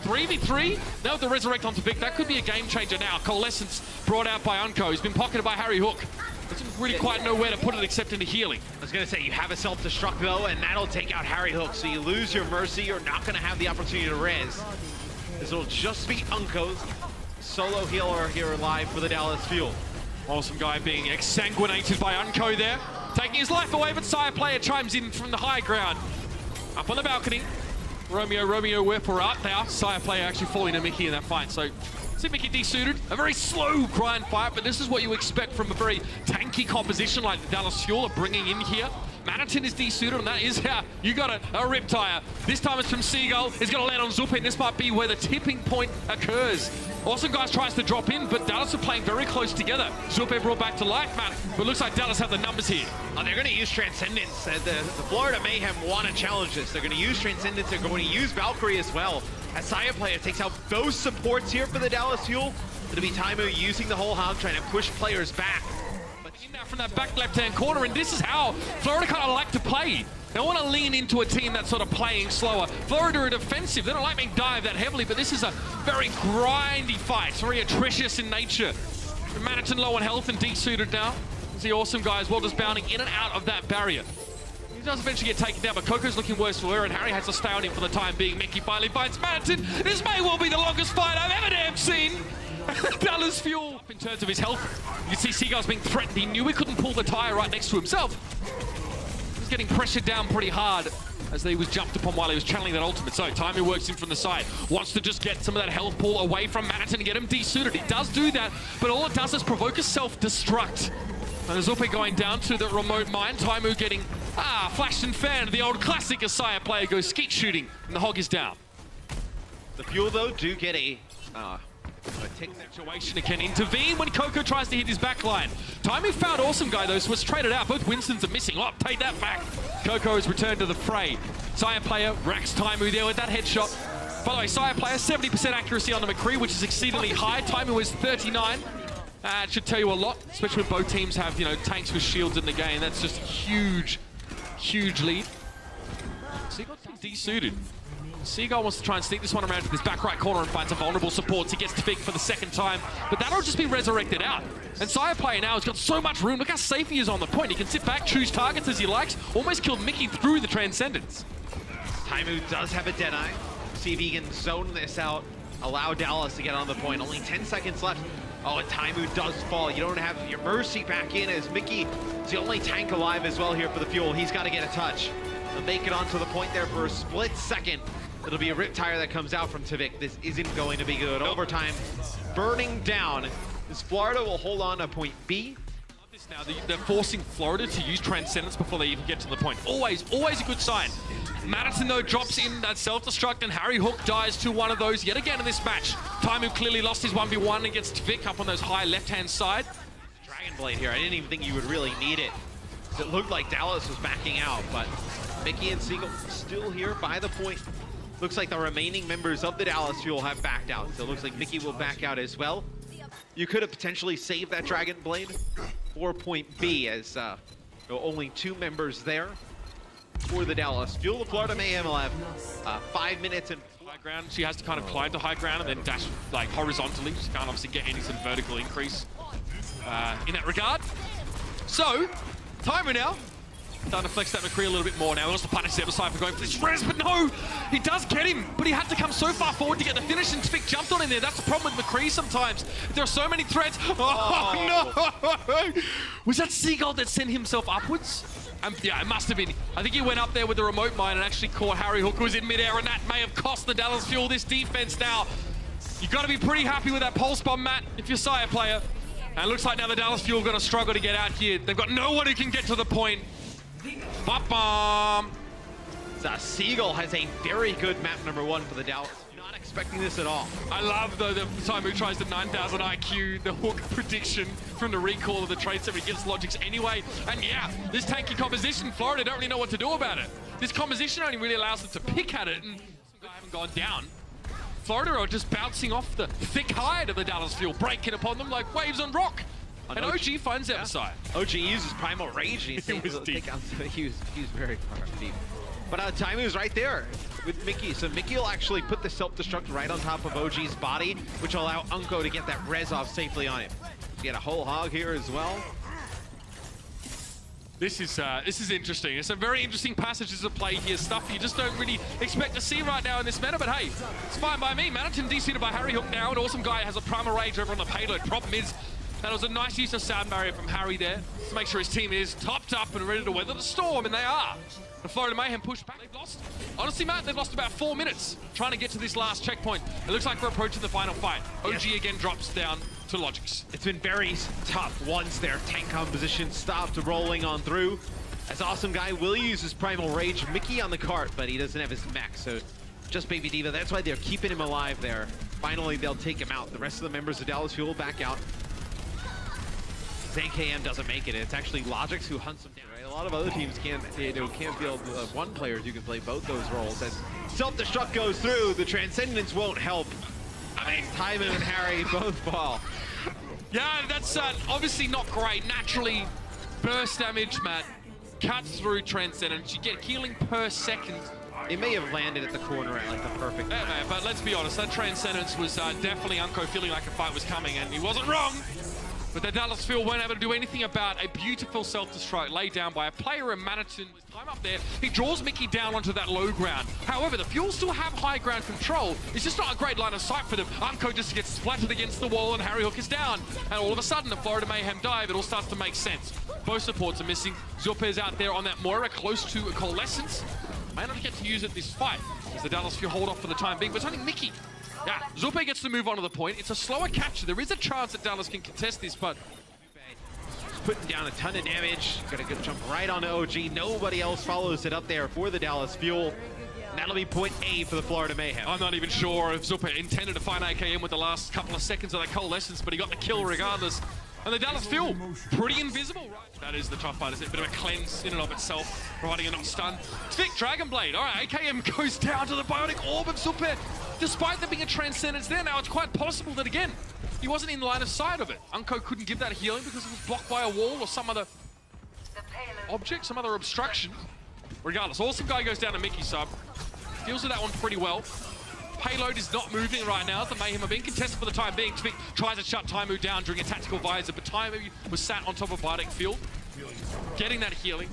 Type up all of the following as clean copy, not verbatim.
3v3. Now with the resurrect onto Vic, that could be a game changer now. Coalescence brought out by Unco. He's been pocketed by Harry Hook. Doesn't really quite know where to put it except into healing. I was going to say, you have a self-destruct though, and that'll take out Harry Hook. So you lose your Mercy, you're not going to have the opportunity to res. This will just be Unco's solo healer here live for the Dallas Fuel. Awesome guy being exsanguinated by Unco there. Taking his life away, but Saebyeolbe chimes in from the high ground. Up on the balcony. Romeo, we're up there. Saebyeolbe actually falling to Mickey in that fight. So, see Mickey desuited. A very slow grind fight, but this is what you expect from a very tanky composition like the Dallas Fuel are bringing in here. Manatin is desuited, and that is how you got a Riptire. This time it's from Seagull. It's going to land on Zupe, and this might be where the tipping point occurs. Awesome Guys tries to drop in, but Dallas are playing very close together. Zupe brought back to life, man. But looks like Dallas have the numbers here. Oh, they're going to use Transcendence. The Florida Mayhem want to challenge this. They're going to use Transcendence. They're going to use Valkyrie as well. As Saebyeolbe takes out both supports here for the Dallas Fuel. It'll be Taimou using the whole hog, trying to push players back. In now from that back left-hand corner, and this is how Florida kind of like to play. They want to lean into a team that's sort of playing slower. Florida are defensive. They don't like being dived that heavily, but this is a very grindy fight. It's very atrocious in nature. Manatin low on health and desuited now. The Awesome Guy as well, just bounding in and out of that barrier. He does eventually get taken down, but Coco's looking worse for her, and Harry has to stay on him for the time being. Mickey finally fights Manatin. This may well be the longest fight I've ever damn seen. Dallas Fuel. In terms of his health, you can see Seagull's being threatened. He knew he couldn't pull the tire right next to himself. He was getting pressured down pretty hard as he was jumped upon while he was channeling that ultimate. So Taimou works in from the side, wants to just get some of that health pool away from Manatin and get him desuited. He does do that, but all it does is provoke a self-destruct. And Zupe going down to the remote mine. Taimou getting, flashed and fanned. The old classic as Saebyeolbe goes skeet shooting, and the hog is down. The Fuel, though, do get a situation can intervene when Coco tries to hit his backline. Taimou found Awesome Guy though, so it's traded out. Both Winstons are missing. Oh, take that back. Coco has returned to the fray. Saebyeolbe racks Taimou there with that headshot. By the way, Saebyeolbe 70% accuracy on the McCree, which is exceedingly high. Taimou is 39. It should tell you a lot, especially when both teams have, tanks with shields in the game. That's just a huge, huge lead. Seagull's desuited. Seagull wants to try and sneak this one around to this back right corner and finds a vulnerable support. He gets to Fig for the second time, but that'll just be resurrected out. And Saebyeolbe now has got so much room. Look how safe he is on the point. He can sit back, choose targets as he likes. Almost killed Mickey through the Transcendence. Taimou does have a Deadeye. See if he can zone this out, allow Dallas to get on the point. Only 10 seconds left. Oh, and Taimou does fall. You don't have your Mercy back in as Mickey is the only tank alive as well here for the Fuel. He's got to get a touch. They'll make it onto the point there for a split second. It'll be a Riptire that comes out from Tivik. This isn't going to be good. Overtime burning down. This Florida will hold on to point B. Now they're forcing Florida to use Transcendence before they even get to the point. Always a good sign. Madison though drops in that self-destruct and Harry Hook dies to one of those yet again in this match. Taimou clearly lost his 1v1 against Tivik up on those high left-hand side. Dragon Blade here. I didn't even think you would really need it. It looked like Dallas was backing out, but Mickey and Seagull still here by the point. Looks like the remaining members of the Dallas Fuel have backed out. So it looks like Mickey will back out as well. You could have potentially saved that Dragon Blade for point B as only 2 members there for the Dallas Fuel. The Florida Mayhem will have 5 minutes and high ground. She has to kind of climb to high ground and then dash like horizontally. She can't obviously get any sort of vertical increase in that regard. So, Taimou now. Starting to flex that McCree a little bit more now. He wants to punish the other side for going for this res, but no! He does get him, but he had to come so far forward to get the finish, and Tivik jumped on in there. That's the problem with McCree sometimes. There are so many threats. Oh, no! Was that Seagull that sent himself upwards? Yeah, it must have been. I think he went up there with the remote mine and actually caught Harry Hook, who was in midair, and that may have cost the Dallas Fuel this defense now. You've got to be pretty happy with that pulse bomb, Matt, if you're Sire player. And it looks like now the Dallas Fuel are going to struggle to get out here. They've got no one who can get to the point. Bop-bomb! Seagull has a very good map number 1 for the Dallas. Not expecting this at all. I love the time he tries the 9,000 IQ, the hook prediction from the recall of the trade set. He gets logics anyway. And yeah, this tanky composition, Florida don't really know what to do about it. This composition only really allows them to pick at it, and I haven't gone down. Florida are just bouncing off the thick hide of the Dallas Fuel, breaking upon them like waves on rock. And OG finds that side. OG uses Primal Rage and he was deep. he was very far deep. But Taimou's right there with Mickey. So Mickey will actually put the self-destruct right on top of OG's body, which will allow Unko to get that res off safely on him. Get a whole hog here as well. This is interesting. It's a very interesting passages of play here. Stuff you just don't really expect to see right now in this meta, but hey, it's fine by me. Manatin DC'd by Harry Hook now. An awesome guy has a primal rage over on the payload. Problem is, that was a nice use of sound barrier from Harry there to make sure his team is topped up and ready to weather the storm, and they are. The Florida Mayhem push back. They've lost, honestly, Matt, they've lost about 4 minutes trying to get to this last checkpoint. It looks like we're approaching the final fight. OG again drops down to Logix. It's been very tough once their tank composition stopped rolling on through. As awesome guy will use his primal rage. Mickey on the cart, but he doesn't have his mech, so just Baby D.Va. That's why they're keeping him alive there. Finally, they'll take him out. The rest of the members of Dallas Fuel back out. AKM doesn't make it. It's actually Logix who hunts him down. Right? A lot of other teams can't field one player who can play both those roles. As self-destruct goes through, the Transcendence won't help. I mean, Taimou and Harry both fall. Yeah, that's obviously not great. Naturally, burst damage, Matt, cuts through Transcendence. You get healing per second. It may have landed at the corner at like the perfect time. Yeah, but let's be honest, that Transcendence was definitely Unko feeling like a fight was coming, and he wasn't wrong. But the Dallas Fuel weren't able to do anything about a beautiful self-destruct laid down by a player in Manatin. With time up there, he draws Mickey down onto that low ground. However, the Fuel still have high ground control. It's just not a great line of sight for them. Unko just gets splattered against the wall and Harry Hook is down. And all of a sudden, the Florida Mayhem dive, it all starts to make sense. Both supports are missing. Zulpe's out there on that Moira, close to a Coalescence. May not get to use it this fight, as the Dallas Fuel hold off for the time being, but it's only Mickey. Yeah, Zulpe gets to move on to the point. It's a slower capture. There is a chance that Dallas can contest this, but putting down a ton of damage. Got a good jump right onto OG. Nobody else follows it up there for the Dallas Fuel. And that'll be point A for the Florida Mayhem. I'm not even sure if Zulpe intended to find AKM with the last couple of seconds of that Coalescence, but he got the kill regardless. And the Dallas Fuel, pretty invisible, right? That is the tough part, is it? A bit of a cleanse in and of itself, providing a not stun. Vic, Dragon Blade. All right, AKM goes down to the Bionic Orb of Zulpe. Despite there being a Transcendence there, now it's quite possible that, again, he wasn't in line of sight of it. Unko couldn't give that healing because it was blocked by a wall or some other object, some other obstruction. Regardless, awesome guy goes down to Mickey sub. Deals with that one pretty well. Payload is not moving right now. The Mayhem are being contested for the time being. Tvik tries to shut Taimou down during a tactical visor, but Taimou was sat on top of Bionic Field, getting that healing.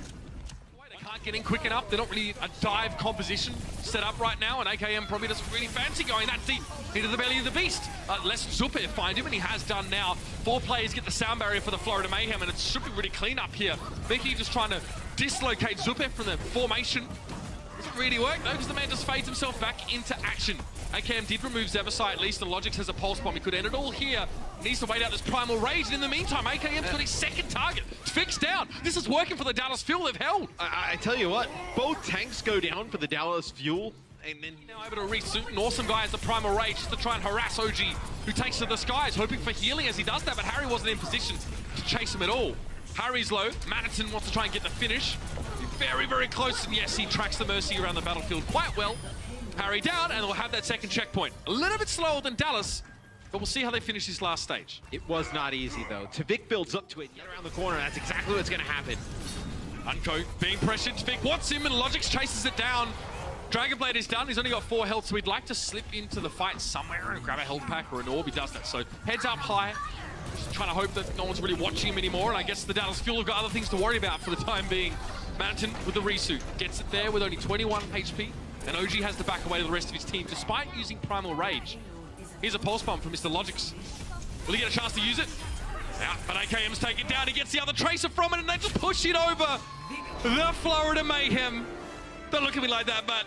They can't get in quick enough. They're not really a dive composition set up right now, and AKM probably doesn't really fancy going that deep into the belly of the beast. Lest Zulpe find him, and he has done now. 4 players get the sound barrier for the Florida Mayhem, and it should be really clean up here. Mickey just trying to dislocate Zulpe from the formation. Doesn't really work though, because the man just fades himself back into action. AKM did remove Zebasai at least, and Logix has a pulse bomb. He could end it all here. Needs to wait out this primal rage, and in the meantime, AKM's got his second target. Fixed down. This is working for the Dallas Fuel. They've held. I tell you what, both tanks go down for the Dallas Fuel, and then now able to resuit. An awesome guy has the primal rage just to try and harass OG, who takes to the skies, hoping for healing as he does that, but Harry wasn't in position to chase him at all. Harry's low. Manatin wants to try and get the finish. Very, very close, and yes, he tracks the Mercy around the battlefield quite well. Harry down, and they'll have that second checkpoint. A little bit slower than Dallas, but we'll see how they finish this last stage. It was not easy, though. Tvik builds up to it, get around the corner. That's exactly what's going to happen. Unko being pressured. Tvik wants him, and Logix chases it down. Dragon Blade is done. He's only got 4 health, so he'd like to slip into the fight somewhere and grab a health pack or an orb. He does that, so heads up high. Just trying to hope that no one's really watching him anymore, and I guess the Dallas Fuel have got other things to worry about for the time being. Manatin with the resuit. Gets it there with only 21 HP. And OG has to back away to the rest of his team, despite using Primal Rage. Here's a pulse bomb from Mr. Logix. Will he get a chance to use it? Yeah, but AKM's taken down. He gets the other tracer from it, and they just push it over. The Florida Mayhem. Don't look at me like that, but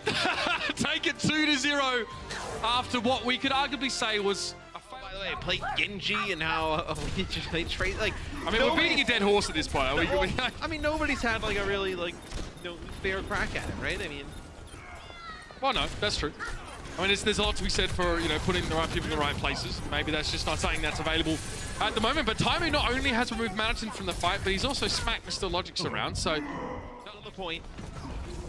take it 2-0 after what we could arguably say was a fail. By the way, I played Genji and how they trade, like... I mean, we're beating a dead horse at this point. I mean, nobody's had like a really, like, fair crack at it, right? I mean... Well, no, that's true. I mean, there's a lot to be said for, putting the right people in the right places. Maybe that's just not something that's available at the moment. But Taimou not only has removed Manatin from the fight, but he's also smacked Mr. Logix around, so... Another point.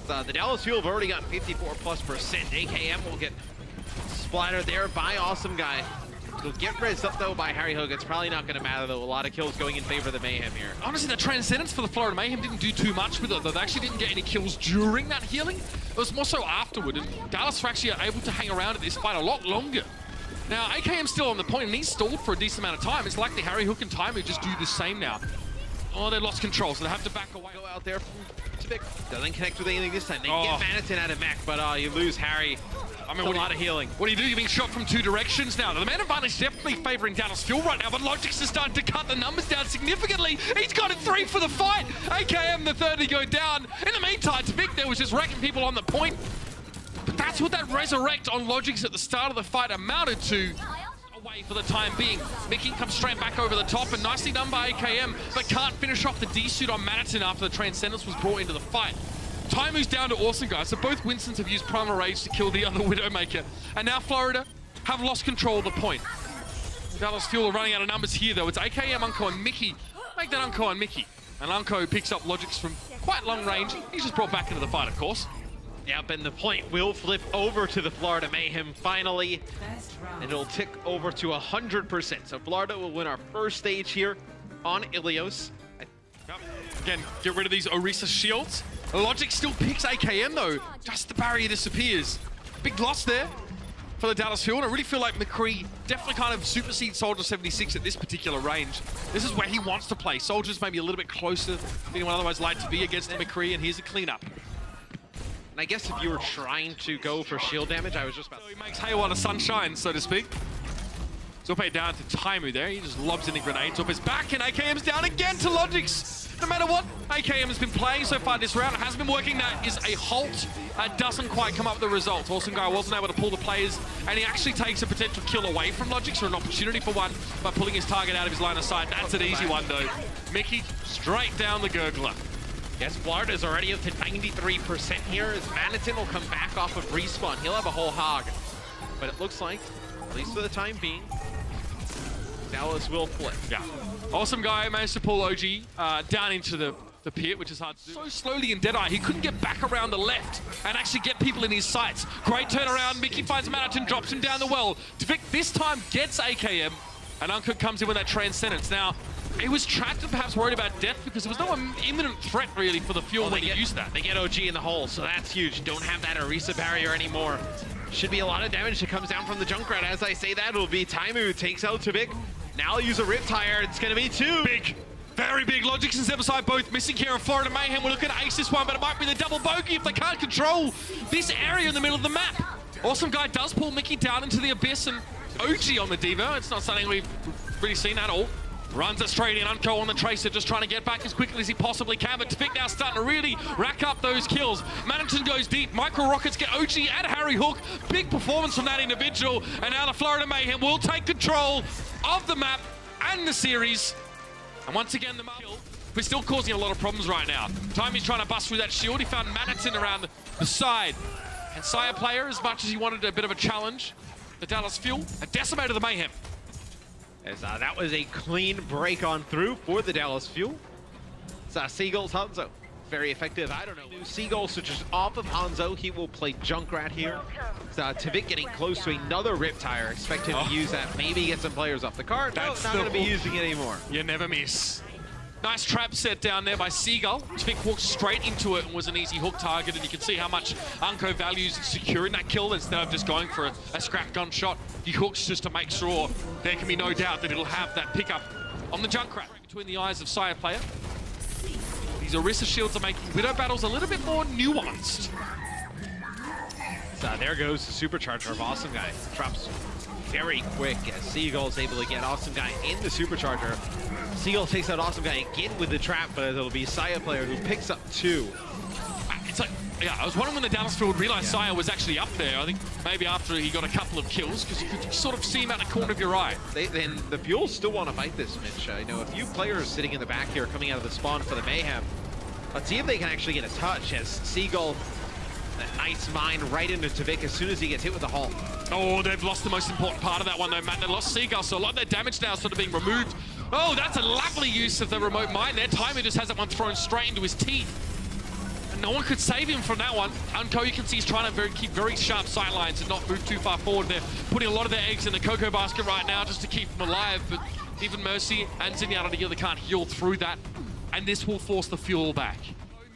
The Dallas Fuel have already got 54+%. AKM will get splattered there by Awesome Guy. He'll get rezzed up, though, by Harry Hook. It's probably not going to matter, though. A lot of kills going in favor of the Mayhem here. Honestly, the Transcendence for the Florida Mayhem didn't do too much with it, though. They actually didn't get any kills during that healing. was more so afterward, and Dallas were actually able to hang around at this fight a lot longer. Now, AKM's still on the point, and he's stalled for a decent amount of time. It's likely Harry, Hook, and Taimou just do the same now. Oh, they lost control, so they have to back away. Go out there from Tibik. Doesn't connect with anything this time. They get Manitin out of mech, but you lose Harry. I mean, a lot of healing. What do you do? You're being shot from two directions now. The man advantage definitely favoring Dallas Fuel right now, but Logix is starting to cut the numbers down significantly. He's got it 3 for the fight. AKM the third to go down. In the meantime, Tibik there was just wrecking people on the point. But that's what that resurrect on Logix at the start of the fight amounted to. Away for the time being. Mickey comes straight back over the top, and nicely done by AKM, but can't finish off the D-suit on Manitin after the Transcendence was brought into the fight. Taimou's down to Awesome Guys, so both Winstons have used Primal Rage to kill the other Widowmaker. And now Florida have lost control of the point. Dallas Fuel are running out of numbers here, though. It's AKM, Unko, and Mickey. Make that Unko and Mickey. And Unko picks up Logix from quite long range. He's just brought back into the fight, of course. Yep, and the point will flip over to the Florida Mayhem finally. And it'll tick over to 100%. So Florida will win our first stage here on Ilios. Again, get rid of these Orisa shields. Logic still picks AKM though. Just the barrier disappears. Big loss there for the Dallas Fuel. And I really feel like McCree definitely kind of supersedes Soldier 76 at this particular range. This is where he wants to play. Soldier's maybe a little bit closer than anyone otherwise like to be against McCree, and here's a cleanup. And I guess if you were trying to go for shield damage, I was just about to... So he makes hay while the sun shines, so to speak. Zorpe down to Taimou there. He just lobs in the grenade. Zorpe's back, and AKM's down again to Logix. No matter what AKM has been playing so far this round, it hasn't been working. That is a halt. Doesn't quite come up with the result. Awesome Guy wasn't able to pull the players, and he actually takes a potential kill away from Logix, or an opportunity for one, by pulling his target out of his line of sight. That's an easy one, though. Mickey straight down the gurgler. Yes, Florida's already up to 93% here, as Manitin will come back off of respawn. He'll have a whole hog. But it looks like, at least for the time being, Dallas will flip. Yeah. Awesome Guy managed to pull OG down into the pit, which is hard to do. So slowly in Deadeye, he couldn't get back around the left and actually get people in his sights. Great turnaround. Mickey finds Manitin, drops him down the well. Tavik this time gets AKM, and Uncut comes in with that Transcendence. Now, he was trapped and perhaps worried about death because there was no imminent threat really for the Fuel when he used that. They get OG in the hole, so that's huge. Don't have that Orisa barrier anymore. Should be a lot of damage that comes down from the Junkrat. As I say that, it'll be Taimou takes out Tavik. Now I'll use a Riptire. It's going to be 2. Big, very big. Logix and Zebasai both missing here in Florida Mayhem. We're looking to ace this one, but it might be the double bogey if they can't control this area in the middle of the map. Awesome Guy does pull Mickey down into the abyss, and OG on the Devo. It's not something we've really seen at all. Runs it straight in. Unco on the Tracer, just trying to get back as quickly as he possibly can. But Tavik now starting to really rack up those kills. Manitin goes deep. Micro Rockets get OG and Harry Hook. Big performance from that individual. And now the Florida Mayhem will take control of the map and the series. And once again, the kill. We're still causing a lot of problems right now. Taimou's trying to bust through that shield. He found Manitin around the side. And Sire player, as much as he wanted a bit of a challenge, the Dallas Fuel have decimated the Mayhem. As that was a clean break on through for the Dallas Fuel. It's Seagull's Hanzo. Very effective. I don't know. Seagull switches off of Hanzo. He will play Junkrat here. Tavik getting close to another Riptire. Expect him to use that. Maybe get some players off the card. No, not going to be using it anymore. You never miss. Nice trap set down there by Seagull. Tavik walked straight into it and was an easy hook target, and you can see how much Unco values securing that kill instead of just going for a scrap gun shot. He hooks just to make sure there can be no doubt that it'll have that pickup on the Junkrat. Between the eyes of Sire player. These Orisa shields are making Widow battles a little bit more nuanced. So there goes the supercharger of Awesome Guy. Drops very quick as Seagull's able to get Awesome Guy in the supercharger. Seagull takes out Awesome Guy again with the trap, but it'll be Saya player who picks up 2. It's like, yeah, I was wondering when the Dallas Field realized Saya was actually up there. I think maybe after he got a couple of kills, because you could sort of see him out the corner of your eye. Then the Fuel still want to fight this, Mitch. You know, a few players sitting in the back here coming out of the spawn for the Mayhem. Let's see if they can actually get a touch as Seagull, that nice mine right into Tavik as soon as he gets hit with the halt. Oh, they've lost the most important part of that one though, Matt. They lost Seagull, so a lot of their damage now is sort of being removed. Oh, that's a lovely use of the remote mine there. Taimou just has that one thrown straight into his teeth. And no one could save him from that one. Unco, you can see he's trying to keep very sharp sight lines and not move too far forward. They're putting a lot of their eggs in the cocoa basket right now just to keep them alive, but even Mercy and Zenyatta together can't heal through that. And this will force the Fuel back.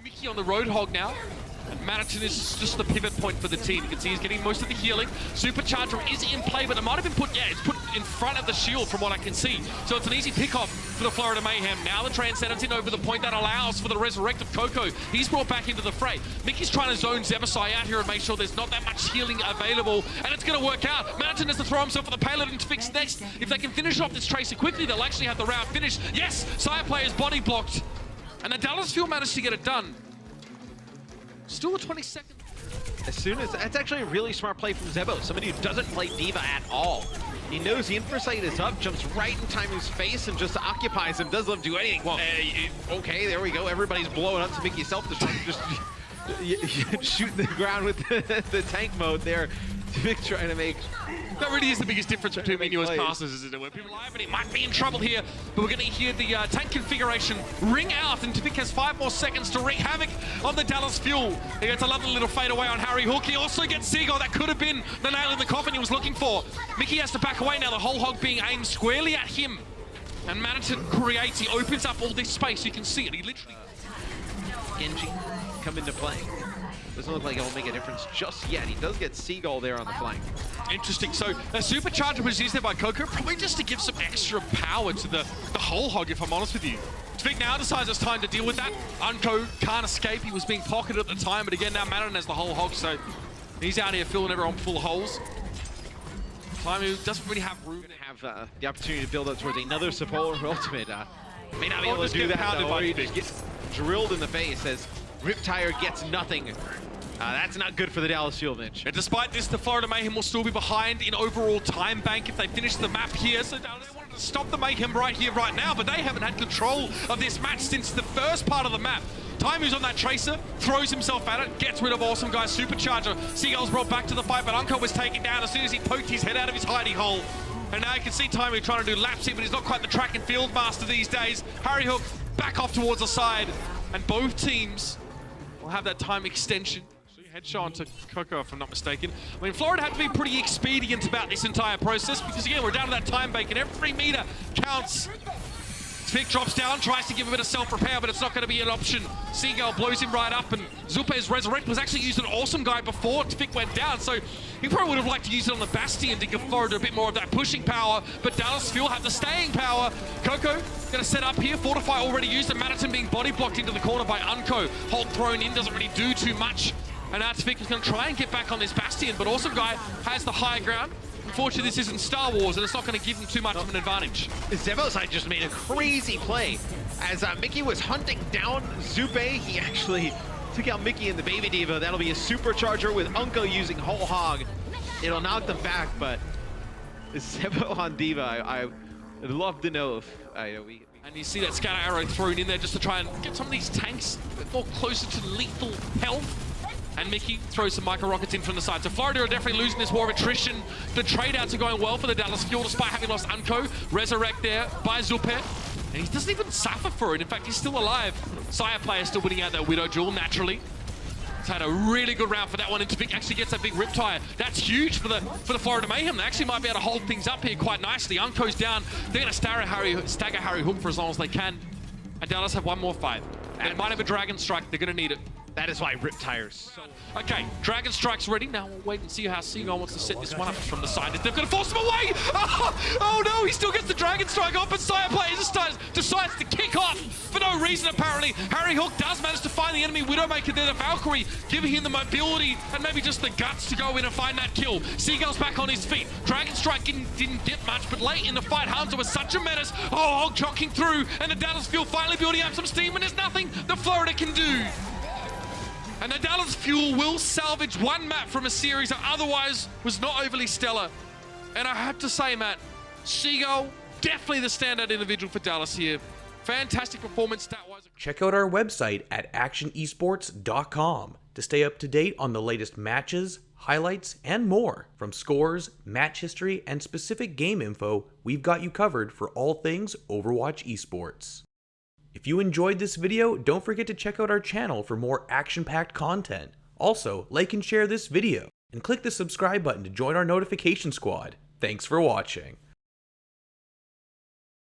Mickey on the Roadhog now. And Manatin is just the pivot point for the team. You can see he's getting most of the healing. Supercharger is in play, but it might have been put, yeah, it's put in front of the shield from what I can see. So it's an easy pick-off for the Florida Mayhem. Now the Transcendentin over the point that allows for the resurrect of Coco. He's brought back into the fray. Mickey's trying to zone Zebasai out here and make sure there's not that much healing available, and it's going to work out. Manatin has to throw himself for the payload and to fix next. If they can finish off this Tracer quickly, they'll actually have the round finished. Yes, Saebyeolbe is body blocked, and the Dallas Fuel managed to get it done. Still a 20 seconds. As soon as, that's actually a really smart play from Zebo, somebody who doesn't play D.Va at all. He knows the infrasight is up, jumps right in Taimou's face and just occupies him, doesn't do anything. Well, okay, there we go. Everybody's blowing up to Mickey self-destruct, just shooting the ground with the tank mode there. Vic trying to make... That really is the biggest difference between me and you as casters, isn't it? When people are live and it might be in trouble here, but we're going to hear the tank configuration ring out, and Vic has 5 more seconds to wreak havoc on the Dallas Fuel. He gets a lovely little fade away on Ryujehong. He also gets Seagull. That could have been the nail in the coffin he was looking for. Mickey has to back away now, the whole hog being aimed squarely at him. And Manatin creates, he opens up all this space. You can see it. He literally... Genji come into play. Doesn't look like it'll make a difference just yet. He does get Seagull there on the flank. Interesting. So a supercharger was used there by Coco, probably just to give some extra power to the whole hog, if I'm honest with you. Vic now decides it's time to deal with that. Unco can't escape. He was being pocketed at the time, but again, now Manatin has the whole hog, so he's out here filling everyone full of holes. Taimou doesn't really have room. Have the opportunity to build up towards another support ultimate. May not be able to do that, though, or he just gets drilled in the face as Riptire gets nothing. That's not good for the Dallas Fuel, Mitch. And despite this, the Florida Mayhem will still be behind in overall time bank if they finish the map here. So they wanted to stop the Mayhem right here, right now, but they haven't had control of this match since the first part of the map. Taimou's on that Tracer, throws himself at it, gets rid of Awesome Guy's Supercharger. Seagull's brought back to the fight, but Unco was taken down as soon as he poked his head out of his hidey hole. And now you can see Taimou trying to do laps here, but he's not quite the track and field master these days. Ryujehong back off towards the side, and both teams will have that time extension. Headshot to Coco, if I'm not mistaken. I mean, Florida had to be pretty expedient about this entire process because, again, we're down to that time bank and every meter counts. Vic drops down, tries to give a bit of self-repair, but it's not going to be an option. Seagull blows him right up, and Zupe's Resurrect was actually used an Awesome Guy before Vic went down, so he probably would have liked to use it on the Bastion to give Florida a bit more of that pushing power, but Dallas Fuel have the staying power. Coco going to set up here, Fortify already used, and Manatin being body blocked into the corner by Unco. Hold thrown in, doesn't really do too much. And Vic is going to try and get back on this Bastion, but Awesome Guy has the high ground. Unfortunately, this isn't Star Wars, and it's not going to give him too much of an advantage. Zebosai just made a crazy play. As Mickey was hunting down Zupe, he actually took out Mickey and the Baby D.Va. That'll be a supercharger with Unco using Whole Hog. It'll knock them back, but Zebo on D.Va, I'd love to know if... And you see that scatter arrow thrown in there just to try and get some of these tanks a bit more closer to lethal health. And Mickey throws some micro rockets in from the side. So Florida are definitely losing this war of attrition. The trade outs are going well for the Dallas Fuel despite having lost Unco. Resurrect there by Zupe. And he doesn't even suffer for it. In fact, he's still alive. Saebyeolbe is still winning out that Widow duel naturally. He's had a really good round for that one, and Vic actually gets that big Riptire. That's huge for the Florida Mayhem. They actually might be able to hold things up here quite nicely. Unco's down. They're going to stagger Ryujehong for as long as they can. And Dallas have one more fight. They might have a Dragon Strike. They're going to need it. That is why Riptire's so... Okay, Dragon Strike's ready. Now we'll wait and see how Seagull wants to set this one up from the side. They're going to force him away! Oh no, he still gets the Dragon Strike off, but Saebyeolbe decides to kick off for no reason, apparently. Ryujehong does manage to find the enemy Widowmaker there, the Valkyrie, giving him the mobility and maybe just the guts to go in and find that kill. Seagull's back on his feet. Dragon Strike didn't get much, but late in the fight, Hanzo was such a menace. Oh, Hog chocking through, and the Dallas Fuel finally building up some steam, and there's nothing the Florida can do. And the Dallas Fuel will salvage one map from a series that otherwise was not overly stellar. And I have to say, Matt, Seagull, definitely the standout individual for Dallas here. Fantastic performance stat-wise. Check out our website at actionesports.com to stay up to date on the latest matches, highlights, and more. From scores, match history, and specific game info, we've got you covered for all things Overwatch esports. If you enjoyed this video, don't forget to check out our channel for more action-packed content. Also, like and share this video, and click the subscribe button to join our notification squad. Thanks for watching.